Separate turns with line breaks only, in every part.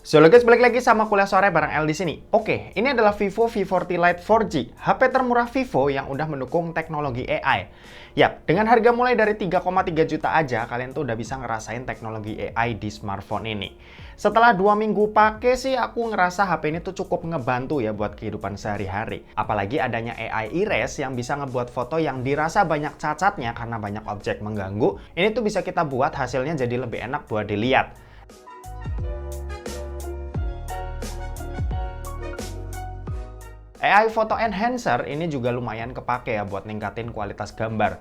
So guys, balik lagi sama kuliah sore bareng El di sini. Oke, ini adalah Vivo V40 Lite 4G, HP termurah Vivo yang udah mendukung teknologi AI. Yap, dengan harga mulai dari 3,3 juta aja, kalian tuh udah bisa ngerasain teknologi AI di smartphone ini. Setelah 2 minggu pakai sih, aku ngerasa HP ini tuh cukup ngebantu ya buat kehidupan sehari-hari. Apalagi adanya AI Erase yang bisa ngebuat foto yang dirasa banyak cacatnya karena banyak objek mengganggu. Ini tuh bisa kita buat hasilnya jadi lebih enak buat dilihat. AI Photo Enhancer ini juga lumayan kepake ya buat ningkatin kualitas gambar.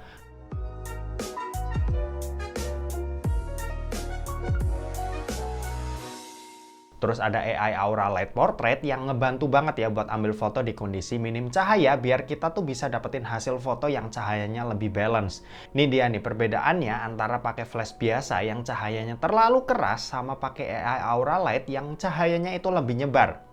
Terus ada AI Aura Light Portrait yang ngebantu banget ya buat ambil foto di kondisi minim cahaya biar kita tuh bisa dapetin hasil foto yang cahayanya lebih balance. Ini dia nih perbedaannya antara pakai flash biasa yang cahayanya terlalu keras sama pakai AI Aura Light yang cahayanya itu lebih nyebar.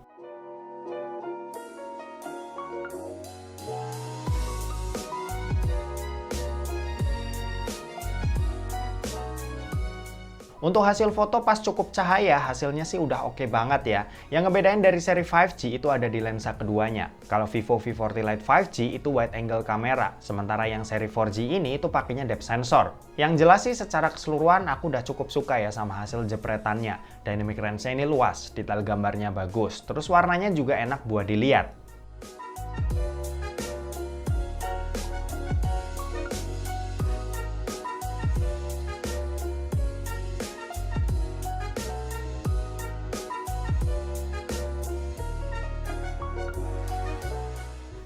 Untuk hasil foto pas cukup cahaya, hasilnya sih udah oke banget ya. Yang ngebedain dari seri 5G itu ada di lensa keduanya. Kalau Vivo V40 Lite 5G itu wide angle kamera, sementara yang seri 4G ini itu pakainya depth sensor. Yang jelas sih secara keseluruhan aku udah cukup suka ya sama hasil jepretannya. Dynamic range-nya ini luas, detail gambarnya bagus, terus warnanya juga enak buat dilihat.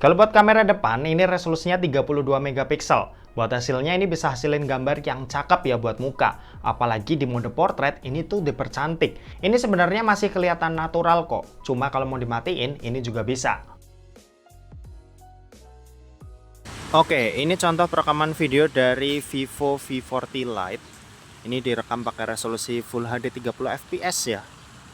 Kalau buat kamera depan, ini resolusinya 32 megapiksel. Buat hasilnya ini bisa hasilin gambar yang cakep ya buat muka. Apalagi di mode portrait, ini tuh dipercantik. Ini sebenarnya masih kelihatan natural kok. Cuma kalau mau dimatiin, ini juga bisa. Oke, ini contoh perekaman video dari Vivo V40 Lite. Ini direkam pakai resolusi Full HD 30 fps ya.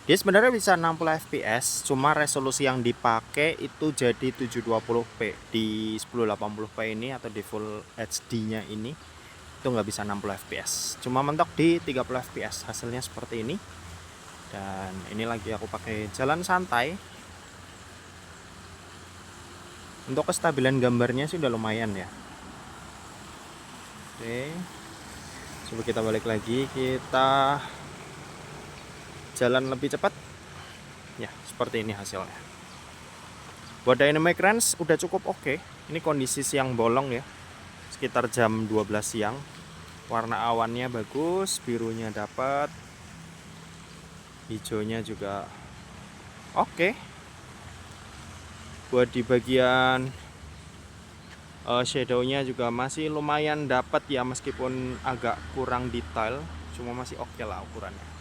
Dia sebenarnya bisa 60 fps, cuma resolusi yang dipakai itu jadi 720p. Di 1080p ini atau di Full HD-nya ini itu nggak bisa 60 fps. Cuma mentok di 30 fps. Hasilnya seperti ini. Dan ini lagi aku pakai jalan santai. Untuk kestabilan gambarnya sih udah lumayan ya. Oke. Coba kita balik lagi, kita jalan lebih cepat ya, seperti ini hasilnya. Buat dynamic range udah cukup oke. Ini kondisi siang bolong ya, sekitar jam 12 siang. Warna awannya bagus, birunya dapat, hijaunya juga oke. Buat di bagian shadownya juga masih lumayan dapat ya, meskipun agak kurang detail, cuma masih oke lah ukurannya.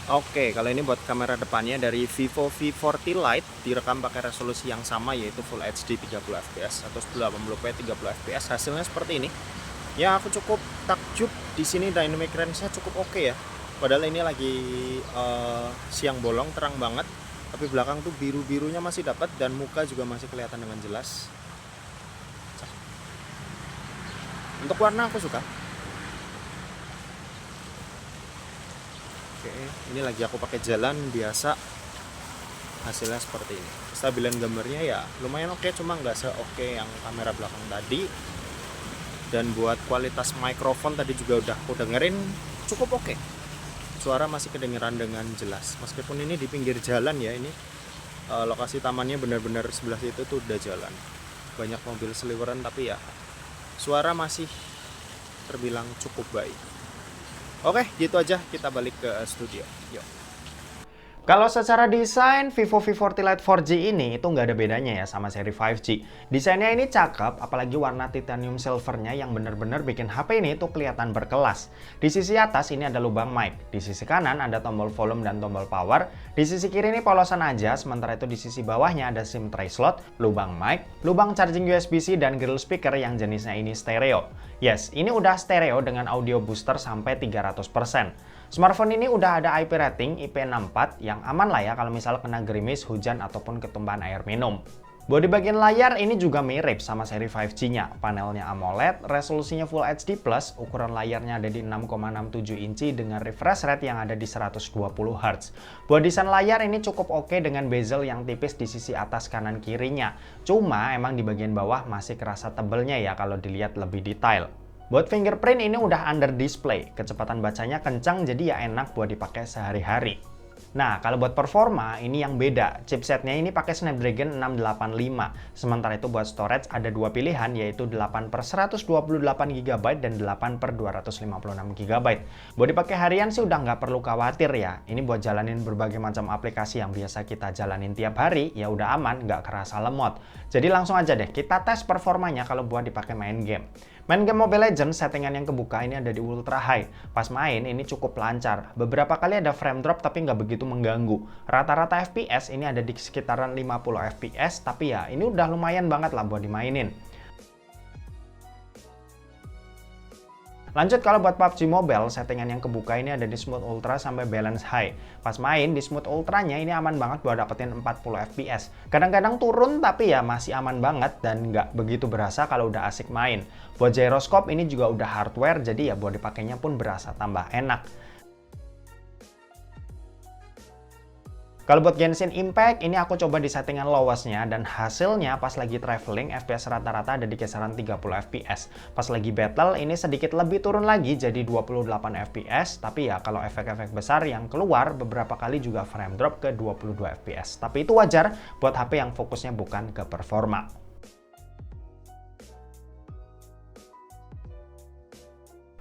Oke, kalau ini buat kamera depannya dari Vivo V40 Lite, direkam pakai resolusi yang sama yaitu Full HD 30 fps atau 1080p 30 fps. Hasilnya seperti ini. Ya, aku cukup takjub di sini, dynamic range-nya cukup oke ya. Padahal ini lagi siang bolong, terang banget, tapi belakang tuh biru-birunya masih dapat dan muka juga masih kelihatan dengan jelas. Untuk warna aku suka. Oke, ini lagi aku pakai jalan biasa, hasilnya seperti ini. Kestabilan gambarnya ya lumayan oke, cuma nggak se-oke yang kamera belakang tadi. Dan buat kualitas mikrofon tadi juga udah aku dengerin cukup oke. Suara masih kedengeran dengan jelas, meskipun ini di pinggir jalan ya. Ini lokasi tamannya benar-benar sebelah situ tuh udah jalan, banyak mobil seliweran, tapi ya suara masih terbilang cukup baik. Oke, gitu aja, kita balik ke studio. Yuk. Kalau secara desain, Vivo V40 Lite 4G ini itu nggak ada bedanya ya sama seri 5G. Desainnya ini cakep, apalagi warna titanium silvernya yang bener-bener bikin HP ini tuh kelihatan berkelas. Di sisi atas ini ada lubang mic, di sisi kanan ada tombol volume dan tombol power, di sisi kiri ini polosan aja, sementara itu di sisi bawahnya ada SIM tray slot, lubang mic, lubang charging USB-C dan grill speaker yang jenisnya ini stereo. Yes, ini udah stereo dengan audio booster sampai 300%. Smartphone ini udah ada IP rating IP64 yang aman lah ya kalau misal kena gerimis, hujan, ataupun ketumpahan air minum.
Buat di bagian layar ini juga mirip sama seri 5G-nya. Panelnya AMOLED, resolusinya Full HD+, ukuran layarnya ada di 6,67 inci dengan refresh rate yang ada di 120 Hz. Buat desain layar ini cukup oke dengan bezel yang tipis di sisi atas kanan kirinya. Cuma emang di bagian bawah masih kerasa tebelnya ya kalau dilihat lebih detail. Buat fingerprint ini udah under display, kecepatan bacanya kencang jadi ya enak buat dipakai sehari-hari. Nah, kalau buat performa, ini yang beda. Chipsetnya ini pakai Snapdragon 685. Sementara itu buat storage ada dua pilihan, yaitu 8 per 128 GB dan 8 per 256 GB. Buat dipakai harian sih udah nggak perlu khawatir ya. Ini buat jalanin berbagai macam aplikasi yang biasa kita jalanin tiap hari, ya udah aman, nggak kerasa lemot. Jadi langsung aja deh, kita tes performanya kalau buat dipakai main game. Main game Mobile Legends, settingan yang kebuka ini ada di Ultra High. Pas main ini cukup lancar. Beberapa kali ada frame drop tapi nggak begitu mengganggu. Rata-rata FPS ini ada di sekitaran 50 FPS, tapi ya ini udah lumayan banget lah buat dimainin. Lanjut kalau buat PUBG Mobile, settingan yang kebuka ini ada di Smooth Ultra sampai Balance High. Pas main di Smooth Ultranya ini aman banget buat dapetin 40 FPS. Kadang-kadang turun tapi ya masih aman banget dan nggak begitu berasa kalau udah asik main. Buat gyroscope ini juga udah hardware, jadi ya buat dipakainya pun berasa tambah enak. Kalau buat Genshin Impact, ini aku coba di settingan lowestnya dan hasilnya pas lagi traveling, FPS rata-rata ada di kisaran 30 FPS. Pas lagi battle, ini sedikit lebih turun lagi jadi 28 FPS, tapi ya kalau efek-efek besar yang keluar beberapa kali juga frame drop ke 22 FPS. Tapi itu wajar buat HP yang fokusnya bukan ke performa.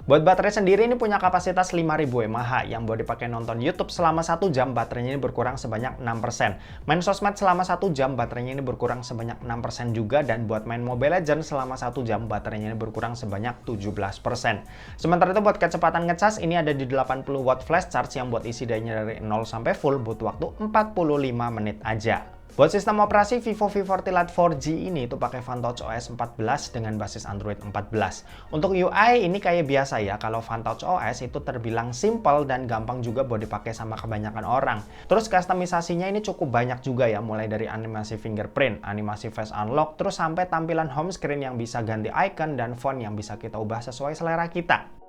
Buat baterai sendiri ini punya kapasitas 5000 mAh yang buat dipakai nonton YouTube selama 1 jam baterainya ini berkurang sebanyak 6%. Main sosmed selama 1 jam baterainya ini berkurang sebanyak 6% juga, dan buat main Mobile Legends selama 1 jam baterainya ini berkurang sebanyak 17%. Sementara itu buat kecepatan ngecas ini ada di 80 watt flash charge yang buat isi dayanya dari 0 sampai full butuh waktu 45 menit aja. Buat sistem operasi Vivo V40 Lite 4G ini itu pakai FunTouch OS 14 dengan basis Android 14. Untuk UI ini kayak biasa ya, kalau FunTouch OS itu terbilang simple dan gampang juga buat dipakai sama kebanyakan orang. Terus kustomisasinya ini cukup banyak juga ya, mulai dari animasi fingerprint, animasi face unlock, terus sampai tampilan home screen yang bisa ganti icon dan font yang bisa kita ubah sesuai selera kita.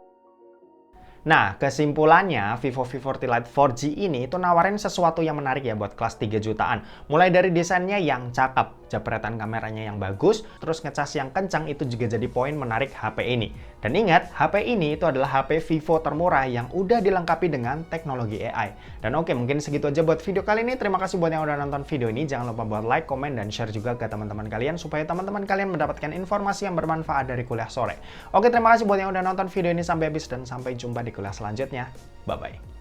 Nah, kesimpulannya Vivo V40 Lite 4G ini itu nawarin sesuatu yang menarik ya buat kelas 3 jutaan. Mulai dari desainnya yang cakep, jepretan kameranya yang bagus, terus ngecas yang kencang itu juga jadi poin menarik HP ini. Dan ingat, HP ini itu adalah HP Vivo termurah yang udah dilengkapi dengan teknologi AI. Dan oke, mungkin segitu aja buat video kali ini. Terima kasih buat yang udah nonton video ini. Jangan lupa buat like, komen, dan share juga ke teman-teman kalian supaya teman-teman kalian mendapatkan informasi yang bermanfaat dari kuliah sore. Oke, terima kasih buat yang udah nonton video ini sampai habis dan sampai jumpa di kuliah selanjutnya. Bye-bye.